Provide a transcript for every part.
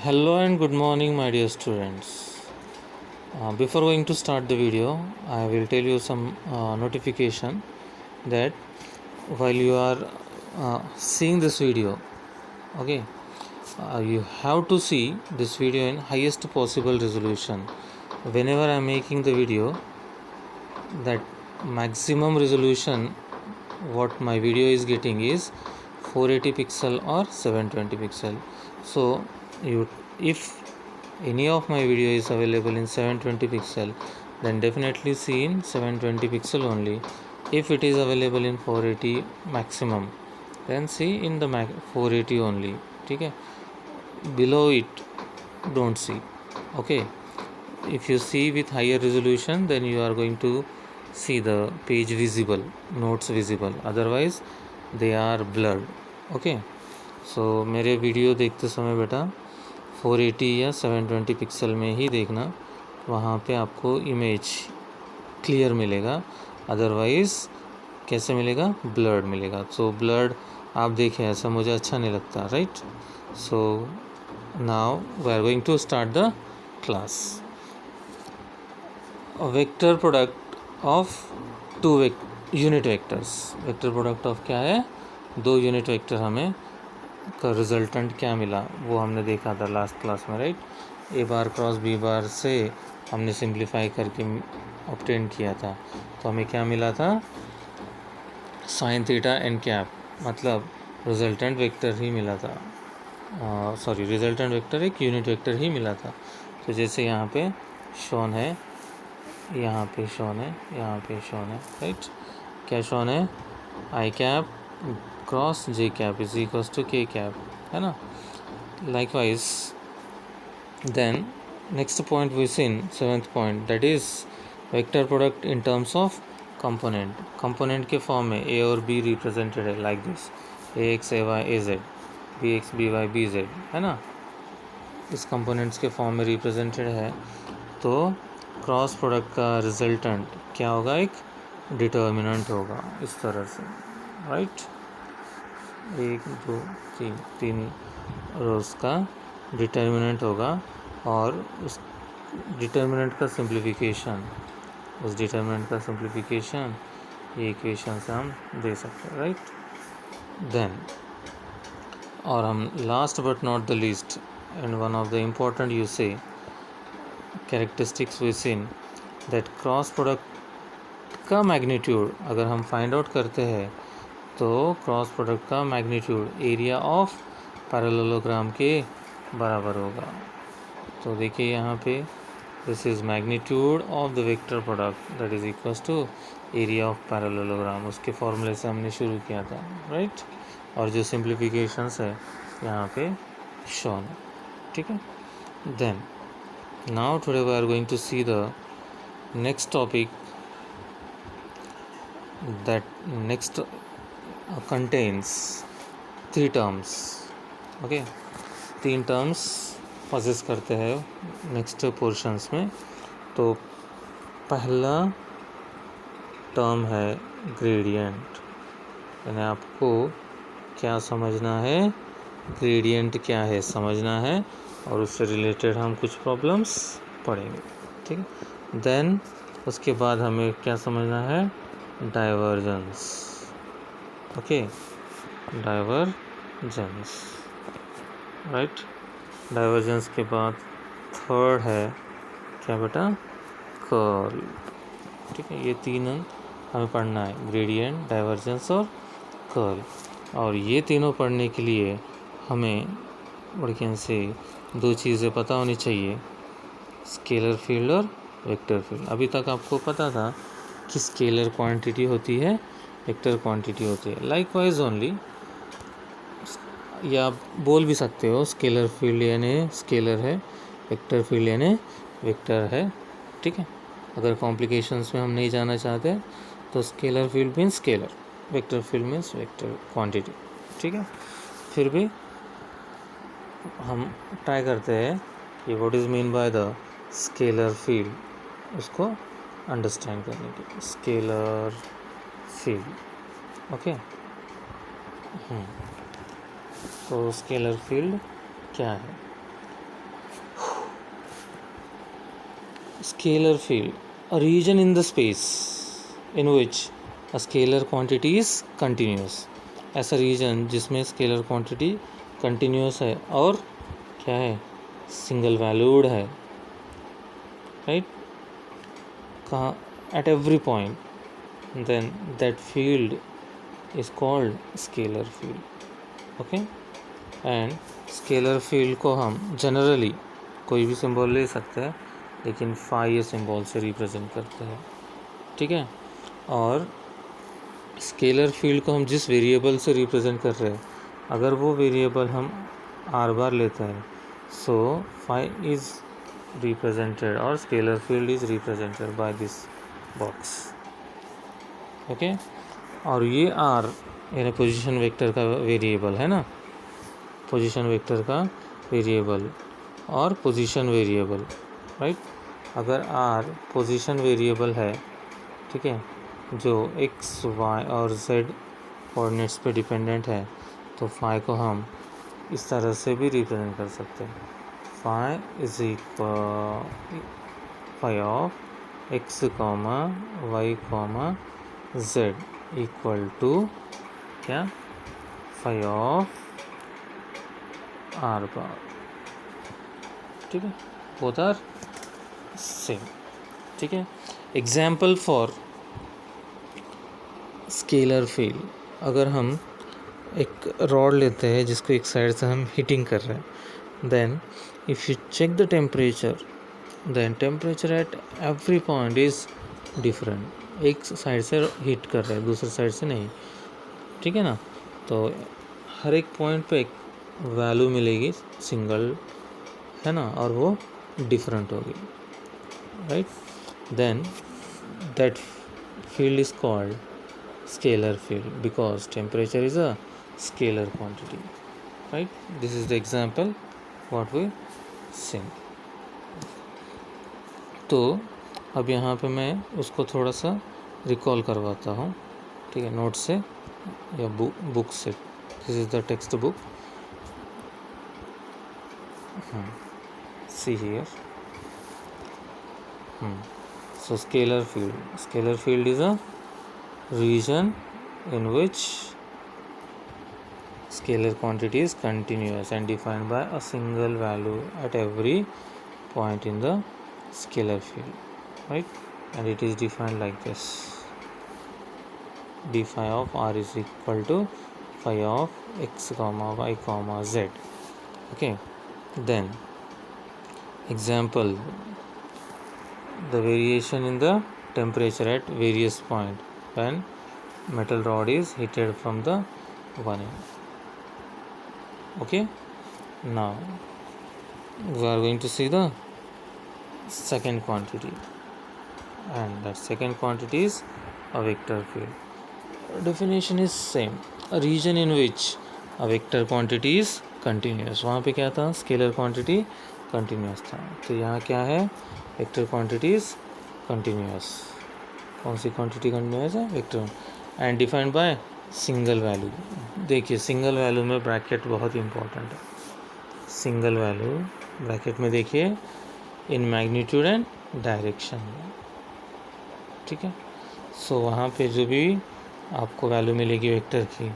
Hello and good morning, my dear students. Before going to start the video, I will tell you some notification that while you are seeing this video, okay, you have to see this video in highest possible resolution. Whenever I am making the video, that maximum resolution what my video is getting is 480 pixel or 720 pixel. So if any of my video is available in 720 pixel, then definitely see in 720 pixel only. If it is available in 480 maximum, then see in the 480 only. Okay, below it don't see. Okay, if you see with higher resolution, then you are going to see the page visible, notes visible, otherwise they are blurred. Okay, so मेरे video देखते समय बेटा 480 या 720 pixel में ही देखना, वहाँ पे आपको इमेज क्लियर मिलेगा, अदरवाइज़ कैसे मिलेगा, ब्लर्ड मिलेगा. सो ब्लर्ड आप देखें ऐसा मुझे अच्छा नहीं लगता, right. So now we are going to start the class. Vector product of two unit vectors. Vector product of क्या है, दो यूनिट वेक्टर हमें का रिजल्टेंट क्या मिला वो हमने देखा था लास्ट क्लास में, राइट. ए बार क्रॉस बी बार से हमने सिंप्लीफाई करके ऑब्टेन किया था, तो हमें क्या मिला था, साइन थीटा एन कैप, मतलब रिजल्टेंट वेक्टर ही मिला था. सॉरी, रिजल्टेंट वेक्टर एक यूनिट वेक्टर ही मिला था. तो जैसे यहाँ पे शोन है, यहाँ पे शोन है, यहाँ पे शोन है, राइट. क्या शोन है, I cap cross J cap is equals to K cap, है ना. Likewise then next point we seen, seventh point, that is vector product in terms of component. Component के form में A और B represented है like this, A X A Y A Z, B X B Y B Z, है ना. इस components के form में represented है, तो क्रॉस प्रोडक्ट का रिजल्टेंट क्या होगा, एक डिटर्मिनेंट होगा इस तरह से, राइट. 1 2 3 तीन रोज का डिटर्मिनेंट होगा, और उस डिटर्मिनेंट का सिंप्लीफिकेशन, उस डिटर्मिनेंट का सिंप्लीफिकेशन ये इक्वेशन से हम दे सकते हैं, राइट. देन और हम last but not the least and one of the important you say characteristics we seen that cross product का मैग्नीट्यूड अगर हम फाइंड आउट करते हैं, तो क्रॉस प्रोडक्ट का मैग्नीट्यूड एरिया ऑफ पैरेललोग्राम के बराबर होगा. तो देखिए यहाँ पे this is magnitude of the vector product that is equals to area of parallelogram. उसके फॉर्मूले से हमने शुरू किया था, राइट. और जो सिंप्लीफिकेशंस है यहाँ पे शोन है, ठीक है. Then now today we are going to see the next topic that next contains 3 terms. Okay, 3 terms possess करते हैं नेक्स्ट पोर्शंस में. तो पहला टर्म है ग्रेडियंट, यानी आपको क्या समझना है, ग्रेडियंट क्या है समझना है, और उससे रिलेटेड हम कुछ प्रॉब्लम्स पढ़ेंगे, ठीक है. देन उसके बाद हमें क्या समझना है, divergence. Okay, divergence, right. Divergence के बाद थर्ड है क्या बेटा, कर्ल, ठीक है. ये 3 हमें पढ़ना है, ग्रेडियंट, डाइवर्जेंस और कर्ल. और ये तीनों पढ़ने के लिए हमें बढ़िया से 2 चीज़ें पता होनी चाहिए, स्केलर फील्ड और वेक्टर फील्ड. अभी तक आपको पता था कि स्केलर क्वांटिटी होती है, वेक्टर क्वांटिटी होती है. लाइकवाइज ओनली, या आप बोल भी सकते हो स्केलर फील्ड यानी स्केलर है, वेक्टर फील्ड यानी वेक्टर है, ठीक है. अगर कॉम्प्लिकेशंस में हम नहीं जाना चाहते तो scalar field means scalar, vector field means vector quantity, ठीक है. फिर भी हम ट्राई करते हैं कि what is mean by the scalar field, उसको अंडरस्टैंड करने के लिए. Scalar field, okay. तो स्केलर फील्ड क्या है, scalar field, a region in the space in which a scalar quantity is continuous. ऐसा रीजन जिसमें स्केलर क्वांटिटी कंटिन्यूस है और क्या है, सिंगल वैल्यूड है, राइट, कहाँ, at every point, then that field is called scalar field. Okay, and scalar field को हम जनरली कोई भी सिंबल ले सकते हैं, लेकिन फाई सिंबल से रिप्रेजेंट करते हैं. ठीक है, और स्केलर फील्ड को हम जिस वेरिएबल से रिप्रेजेंट कर रहे हैं, अगर वो वेरिएबल हम आर बार लेते हैं, सो फाई इज़ रिप्रेजेंटेड और scalar field is represented by this box. Okay, और ये आर यानी पोजीशन वेक्टर का वेरिएबल है ना, पोजीशन वेक्टर का वेरिएबल और पोजीशन वेरिएबल, राइट. अगर आर पोजीशन वेरिएबल है, ठीक है, जो एक्स वाई और जेड कोऑर्डिनेट्स पे डिपेंडेंट है, तो फाई को हम इस तरह से भी रिप्रेजेंट कर सकते हैं. Phi is equal phi of x comma y comma z equal to क्या, फाई ऑफ आर बार. ठीक है, बोथ आर सेम. ठीक है, एग्जाम्पल फॉर स्केलर फील्ड. अगर हम एक रॉड लेते हैं जिसको एक साइड से हम हीटिंग कर रहे हैं, then if you check the temperature, then temperature at every point is different. एक साइड से हीट कर रहे हैं, दूसरे साइड से नहीं. ठीक है ना, तो हर एक पॉइंट पे एक वैल्यू मिलेगी सिंगल, है ना, और वो डिफरेंट होगी, right. Then that field is called scalar field because temperature is a scalar quantity, right. This is the example what we seen. तो अब यहाँ पे मैं उसको थोड़ा सा रिकॉल करवाता हूँ, ठीक है, नोट से या बुक से. This is the text book. See here. So scalar field is a region in which scalar quantity is continuous and defined by a single value at every point in the scalar field, right. And it is defined like this: d phi of r is equal to phi of x comma y comma z. Okay, then example, the variation in the temperature at various point when metal rod is heated from the one end. Okay, now we are going to see the second quantity, and that second quantity is a vector field. Definition is same: a region in which a vector quantity is continuous. वहाँ पे क्या था, scalar quantity continuous था. तो यहाँ क्या है, vector quantities continuous. कौन सी क्वांटिटी कंटिन्यूस है, vector. And defined by single value. देखिए सिंगल वैल्यू में ब्रैकेट बहुत इंपॉर्टेंट है. सिंगल वैल्यू ब्रैकेट में देखिए, इन मैग्नीट्यूड एंड डायरेक्शन. ठीक है, सो वहाँ पे जो भी आपको वैल्यू मिलेगी वेक्टर की,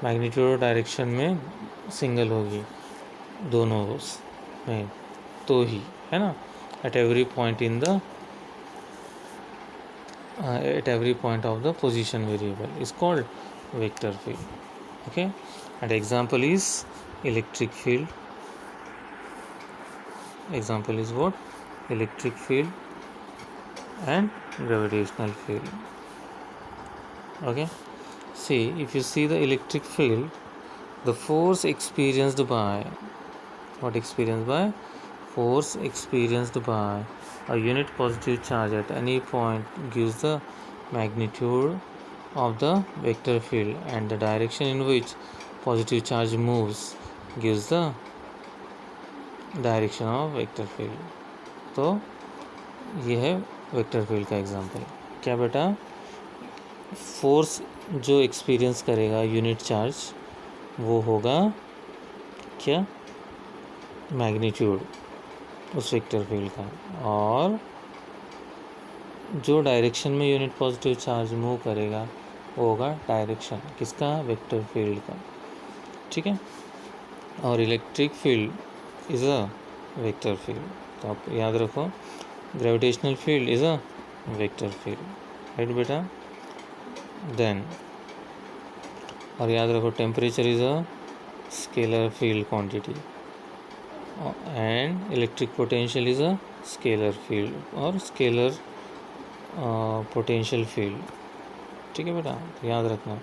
मैग्नीट्यूड और डायरेक्शन में सिंगल होगी दोनों में, तो ही, है ना, at every point in the at every point of the position variable is called vector field. Okay, and example is electric field. Example is what, electric field and gravitational field. Okay, see, if you see the electric field, the force experienced by, what experienced by, force experienced by a unit positive charge at any point gives the magnitude of the vector field, and the direction in which positive charge moves gives the direction of vector field. तो ये है vector field का example. क्या बेटा, force जो experience करेगा unit charge, वो होगा क्या, मैग्नीट्यूड उस वेक्टर फील्ड का, और जो डायरेक्शन में यूनिट पॉजिटिव चार्ज मूव करेगा वो होगा डायरेक्शन किसका, वेक्टर फील्ड का, ठीक है। और electric field is a vector field, तो आप याद रखो gravitational field is a vector field, right बेटा। देन और याद रखो temperature is a scalar field quantity and electric potential is a scalar field और स्केलर पोटेंशियल फील्ड, ठीक है बेटा। तो याद रखना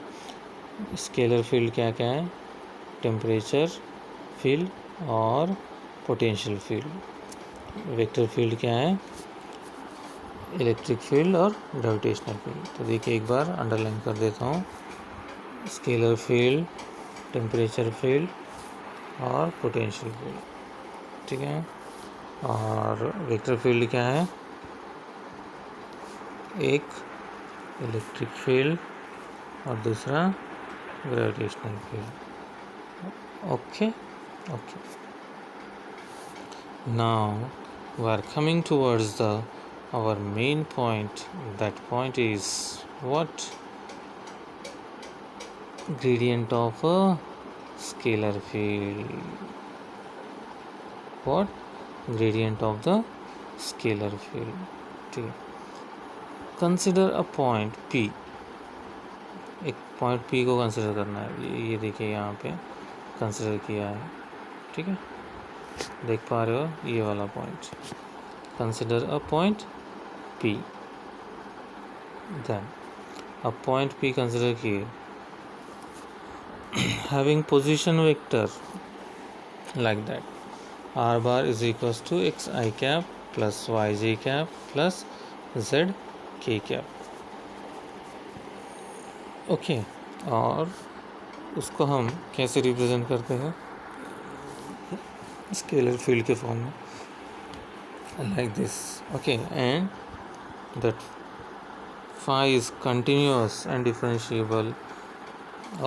स्केलर फील्ड क्या क्या है, टेम्परेचर फील्ड और पोटेंशियल फील्ड। वेक्टर फील्ड क्या है, इलेक्ट्रिक फील्ड और ग्रेविटेशनल फील्ड। तो देखिए एक बार अंडरलाइन कर देता हूँ, स्केलर फील्ड, टेम्परेचर फील्ड और पोटेंशियल फील्ड, ठीक है। और वेक्टर फील्ड क्या है, एक इलेक्ट्रिक फील्ड और दूसरा gravitational field. Okay okay, now we are coming towards our main point. That point is what? Gradient of a scalar field. What? Gradient of the scalar field. ठीक है, consider a point P, एक point P को consider करना है। ये देखिए यहाँ पे कंसिडर किया है, ठीक है, देख पा रहे हो ये वाला point. Consider a point P, then a point P consider किए having position vector like that r bar is equals to xi cap plus yj cap plus zk cap, okay. और उसको हम कैसे रिप्रेजेंट करते हैं, स्केलर फील्ड के form में, like this, okay. And that phi is continuous and differentiable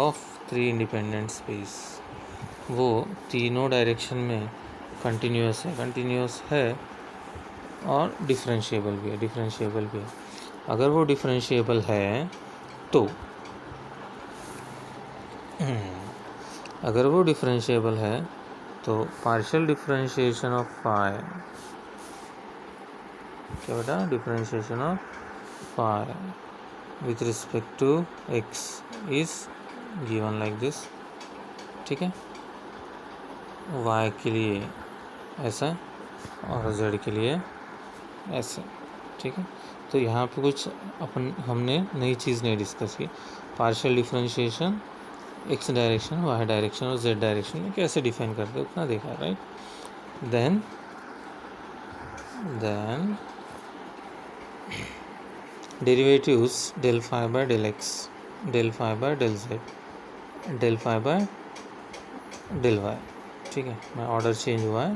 of three independent space। वो तीनों डायरेक्शन में कंटिन्यूस है और डिफरेंशिएबल भी है। अगर वो डिफरेंशिएबल है तो पार्शियल डिफरेंशिएशन ऑफ फाई, क्या बेटा, differentiation of phi with respect to x is given like this, ठीक है। y के लिए ऐसा और z के लिए ऐसा, ठीक है। तो यहाँ पे कुछ हमने नई चीज़ नहीं डिस्कस की, partial differentiation x direction, y direction और z डायरेक्शन में कैसे डिफाइन करते हैं उतना देखा, right. Then derivatives del phi by del x, del phi by del z, del phi by del y, ठीक है। मैं ऑर्डर चेंज हुआ है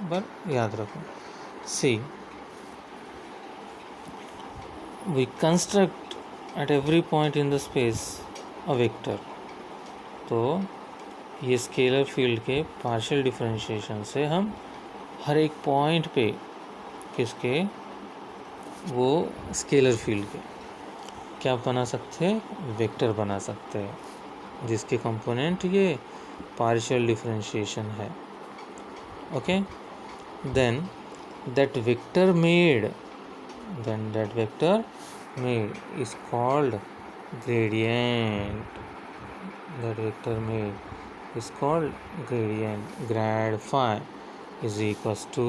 पर याद रखो। See we construct at every point in the space a vector. तो ये स्केलर फील्ड के पार्शियल डिफरेंशिएशन से हम हर एक पॉइंट पे किसके, वो स्केलर फील्ड के क्या बना सकते हैं, वेक्टर बना सकते हैं जिसके कंपोनेंट ये पार्शियल डिफरेंशिएशन है, okay. Then that vector made is called gradient, that vector made is called gradient। grad phi is equals to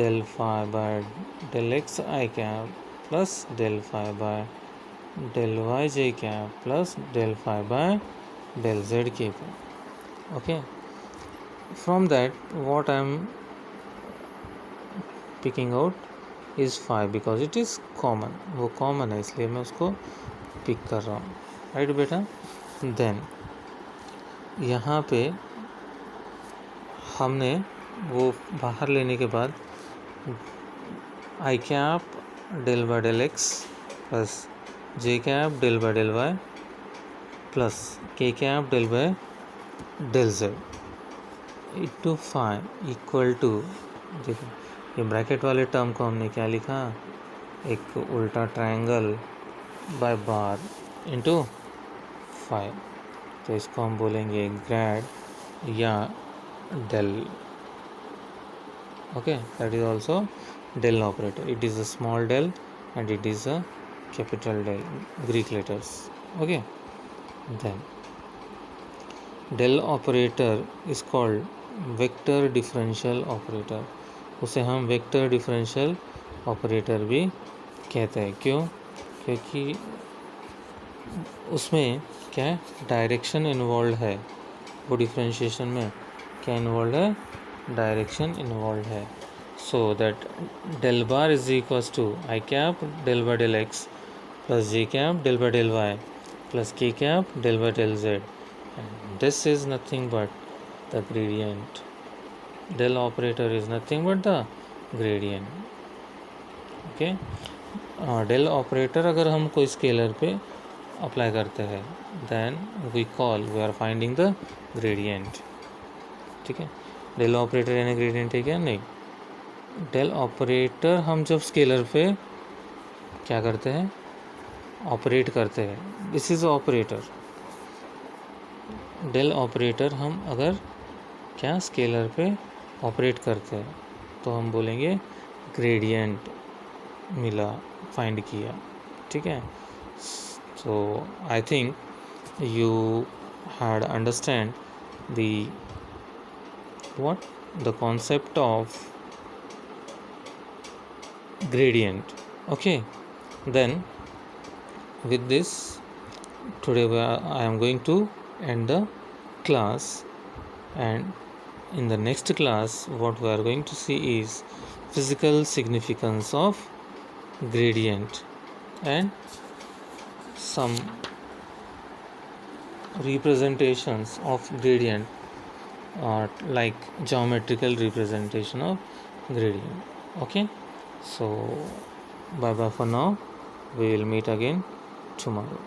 del phi by del x I cap plus del phi by del y j cap plus del phi by del z k cap, okay। from that what I am picking out is phi because it is common, वो common है इसलिए मैं उसको pick कर रहा हूँ, right बेटा। Then यहाँ पे हमने वो बाहर लेने के बाद I cap del by del X plus J cap del by del Y plus K cap del by del Z into phi equal to, देखो ये ब्रैकेट वाले टर्म को हमने क्या लिखा, एक उल्टा ट्रायंगल बाय बार इंटू 5, तो इसको हम बोलेंगे ग्रेड या del. Okay, that is also del operator. It is a small del and it is a capital del, Greek letters. Okay, then del operator is called vector differential operator. उसे हम vector differential operator भी कहते हैं. क्यों? क्योंकि उसमें क्या है, डायरेक्शन इन्वॉल्व है. वो डिफरेंशिएशन में क्या इन्वॉल्व है, डायरेक्शन इन्वॉल्व है. So that del bar is equals to I cap del by del X plus J cap del by del Y plus K cap del by del Z. And this is nothing but the gradient. Del operator is nothing but the gradient. Okay, del operator अगर हम कोई scalar पे apply करते हैं then we are finding the gradient. ठीक है, del operator यानी gradient है क्या? नहीं. डेल ऑपरेटर हम जब स्केलर पे क्या करते हैं, ऑपरेट करते हैं, this is operator. Del operator हम अगर क्या स्केलर पे ऑपरेट करते हैं तो हम बोलेंगे ग्रेडियंट मिला, फाइंड किया. ठीक है, so I think you had understand the the concept of gradient. Okay, then with this today I am going to end the class, and in the next class what we are going to see is physical significance of gradient and some representations of gradient, like geometrical representation of gradient. Okay, so bye bye for now. We will meet again tomorrow.